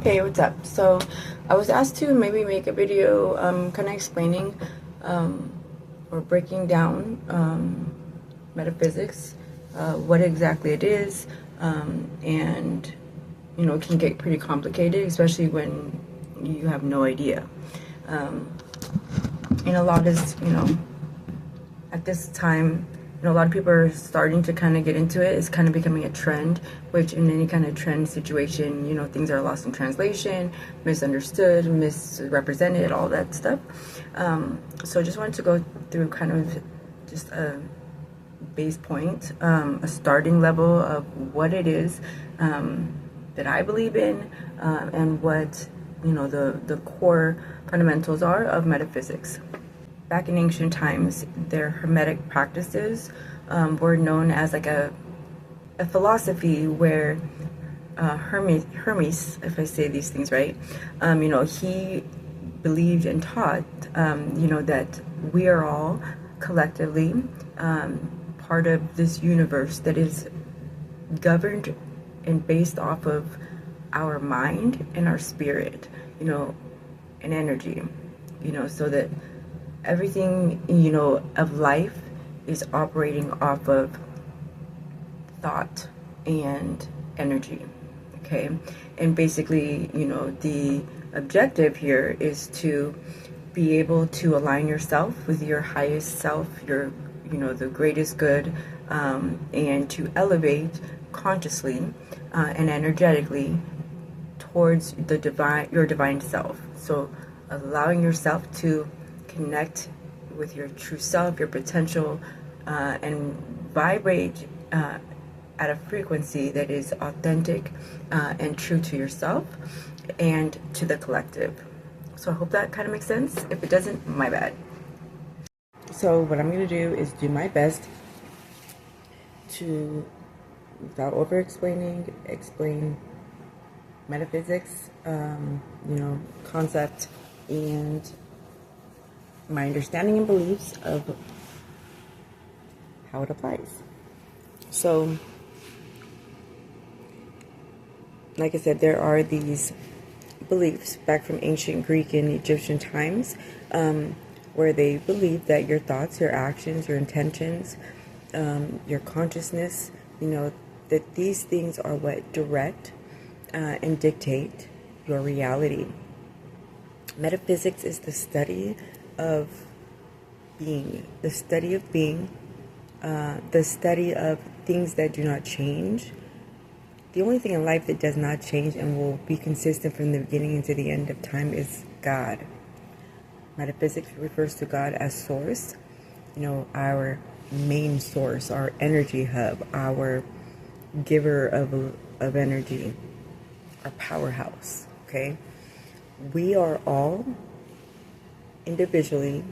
Hey, what's up? So, I was asked to maybe make a video kind of explaining or breaking down metaphysics, what exactly it is, and it can get pretty complicated, especially when you have no idea. Um, and a lot is, at this time, a lot of people are starting to kind of get into it. It's kind of becoming a trend, which in any kind of trend situation, things are lost in translation, misunderstood, misrepresented, all that stuff. So I just wanted to go through kind of just a base point, a starting level of what it is that I believe in, and what, the core fundamentals are of metaphysics. Back in ancient times, their hermetic practices were known as like a philosophy where Hermes, if I say these things right, he believed and taught, that we are all collectively part of this universe that is governed and based off of our mind and our spirit, and energy, so that everything, of life is operating off of thought and energy, okay? And basically, the objective here is to be able to align yourself with your highest self, your, the greatest good, and to elevate consciously and energetically towards the divine, your divine self. So allowing yourself to connect with your true self, your potential, and vibrate at a frequency that is authentic and true to yourself and to the collective. So I hope that kind of makes sense. If it doesn't, my bad. So what I'm going to do is do my best to, without over explaining, explain metaphysics, concept, and my understanding and beliefs of how it applies. So, like I said, there are these beliefs back from ancient Greek and Egyptian times, where they believed that your thoughts, your actions, your intentions, your consciousness, that these things are what direct and dictate your reality. Metaphysics is the study of being, the study of being, the study of things that do not change. The only thing in life that does not change and will be consistent from the beginning into the end of time is God. Metaphysics refers to God as source, our main source, our energy hub, our giver of energy, our powerhouse, okay? We are all individually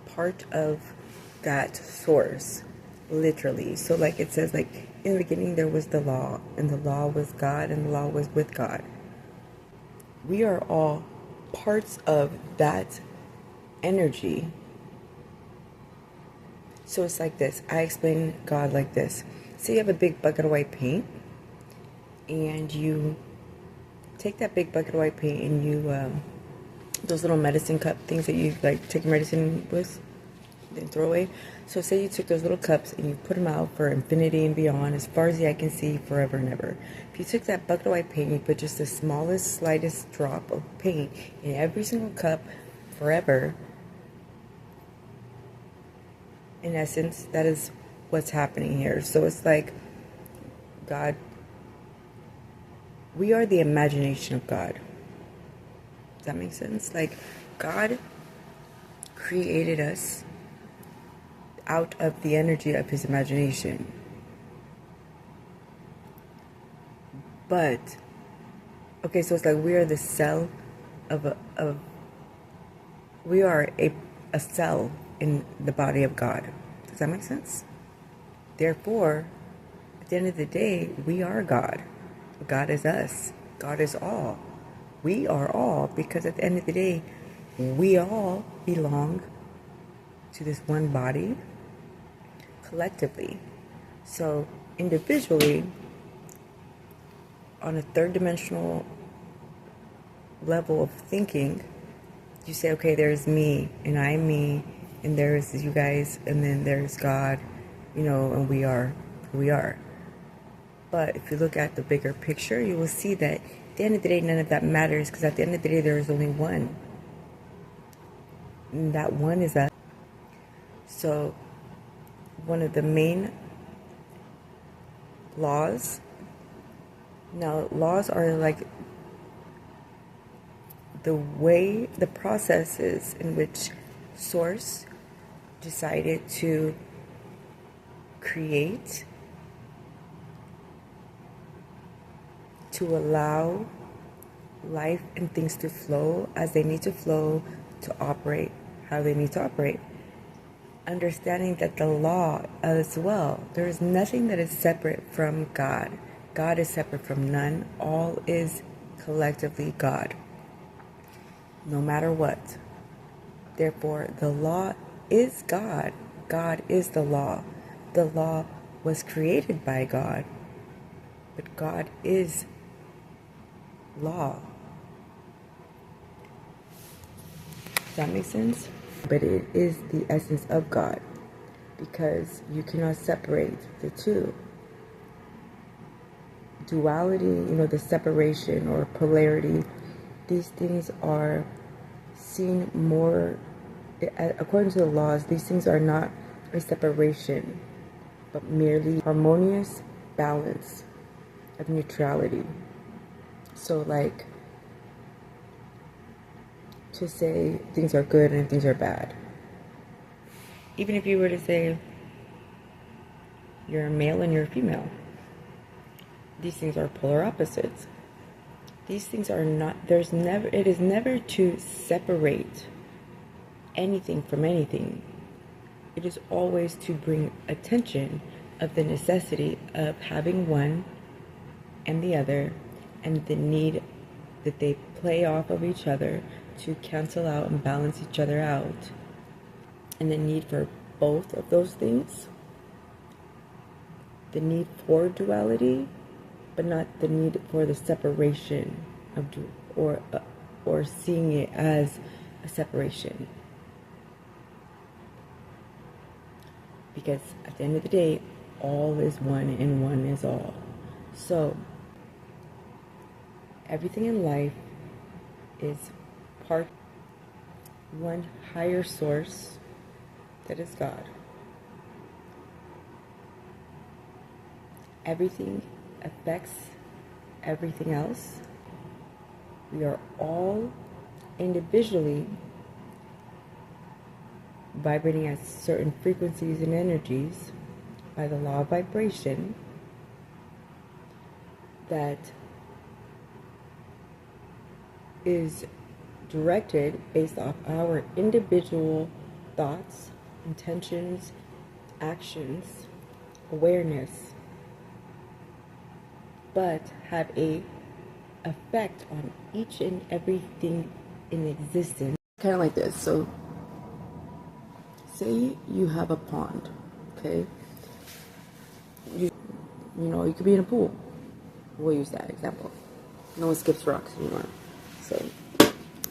part of that source, literally. So like it says, like in the beginning there was the law, and the law was God, and the law was with God. We are all parts of that energy. So it's like this. I explain God like this. Say you have a big bucket of white paint, and you take that big bucket of white paint and you those little medicine cup things that you like take medicine with, then throw away. So say you took those little cups and you put them out for infinity and beyond, as far as the eye can see, forever and ever. If you took that bucket of white paint and you put just the smallest, slightest drop of paint in every single cup forever, in essence, that is what's happening here. So it's like God, we are the imagination of God. Does that make sense? Like, God created us out of the energy of his imagination. But, okay, so it's like we are the cell we are a cell in the body of God. Does that make sense? Therefore, at the end of the day, we are God. God is us. God is all. We are all, because at the end of the day, we all belong to this one body collectively. So individually, on a third dimensional level of thinking, you say, okay, there's me, and I'm me, and there's you guys, and then there's God, and we are who we are. But if you look at the bigger picture, you will see that at the end of the day, none of that matters, because at the end of the day, there is only one. And that one is us. So, one of the main laws, now laws are like the processes in which Source decided to create, to allow life and things to flow as they need to flow, to operate how they need to operate. Understanding that the law as well, there is nothing that is separate from God. God is separate from none. All is collectively God, no matter what. Therefore, the law is God. God is the law. The law was created by God, but God is law. Does that make sense? But it is the essence of God, because you cannot separate the two. Duality, the separation or polarity, these things are seen more, according to the laws, these things are not a separation, but merely harmonious balance of neutrality. So like, to say things are good and things are bad. Even if you were to say you're a male and you're a female, these things are polar opposites. These things are not, it is never to separate anything from anything. It is always to bring attention of the necessity of having one and the other, and the need that they play off of each other to cancel out and balance each other out, and the need for both of those things, the need for duality, but not the need for the separation of or seeing it as a separation. Because at the end of the day, all is one and one is all. So everything in life is part one higher source that is God. Everything affects everything else. We are all individually vibrating at certain frequencies and energies by the law of vibration that is directed based off our individual thoughts, intentions, actions, awareness, but have a effect on each and everything in existence. Kind of like this. So say you have a pond, okay? You could be in a pool. We'll use that example. No one skips rocks anymore. So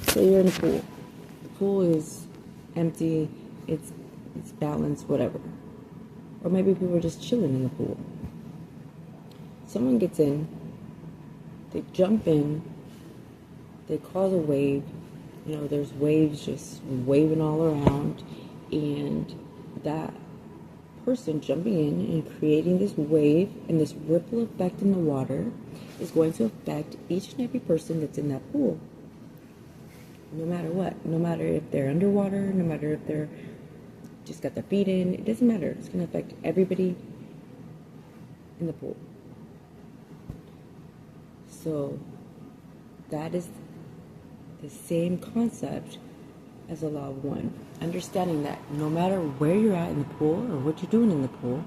say you're in a pool. The pool is empty, it's balanced, whatever. Or maybe people are just chilling in the pool. Someone gets in, they jump in, they cause a wave. There's waves just waving all around, and that person jumping in and creating this wave and this ripple effect in the water is going to affect each and every person that's in that pool. No matter what. No matter if they're underwater, no matter if they're just got their feet in, it doesn't matter. It's going to affect everybody in the pool. So that is the same concept as the law of one. Understanding that no matter where you're at in the pool or what you're doing in the pool,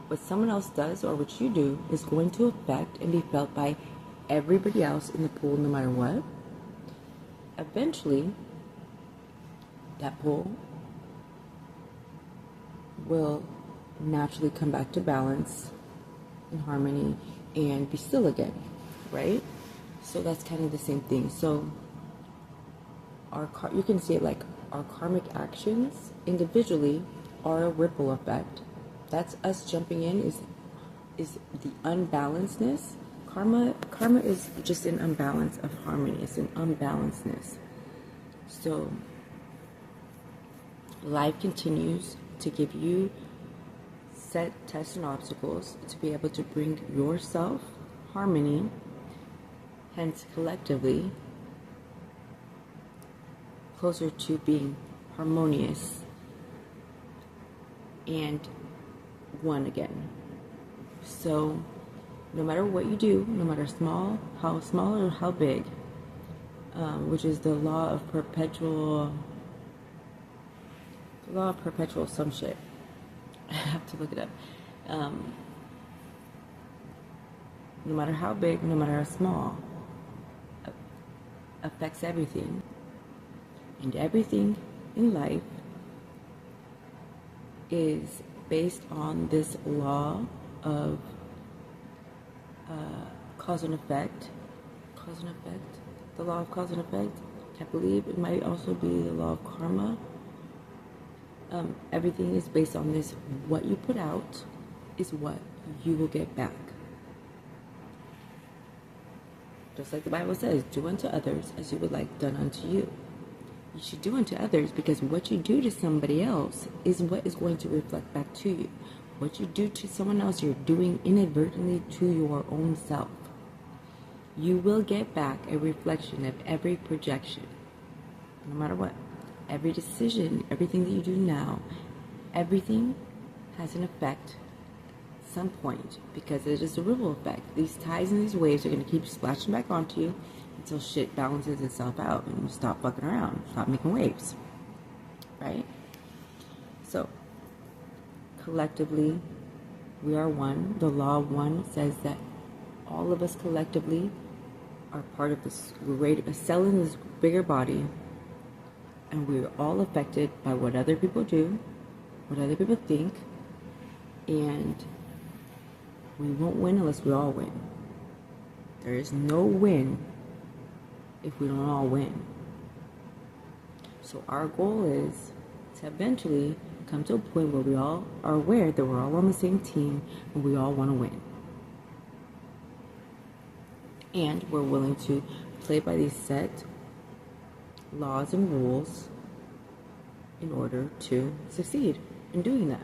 what someone else does or what you do is going to affect and be felt by everybody else in the pool no matter what. Eventually, that pool will naturally come back to balance and harmony and be still again, right? So that's kind of the same thing. So you can see it like our karmic actions individually are a ripple effect. That's us jumping in is the unbalancedness. Karma is just an imbalance of harmony. It's an unbalancedness. So life continues to give you set tests and obstacles to be able to bring yourself harmony, hence collectively closer to being harmonious and one again. So no matter what you do, no matter how small or how big, which is the law of perpetual some shit. I have to look it up. No matter how big, no matter how small, affects everything. And everything in life is based on this law of cause and effect. The law of cause and effect. I believe it might also be the law of karma. Everything is based on this. What you put out is what you will get back. Just like the Bible says, do unto others as you would like done unto you. You should do unto others because what you do to somebody else is what is going to reflect back to you. What you do to someone else, you're doing inadvertently to your own self. You will get back a reflection of every projection, no matter what. Every decision, everything that you do now, everything has an effect at some point because it is a ripple effect. These tides and these waves are going to keep splashing back onto you until shit balances itself out and you stop fucking around, stop making waves, right? So, collectively, we are one. The law of one says that all of us collectively are part of this, we're a cell in this bigger body, and we're all affected by what other people do, what other people think, and we won't win unless we all win. There is no win if we don't all win. So our goal is to eventually come to a point where we all are aware that we're all on the same team and we all want to win. And we're willing to play by these set laws and rules in order to succeed in doing that.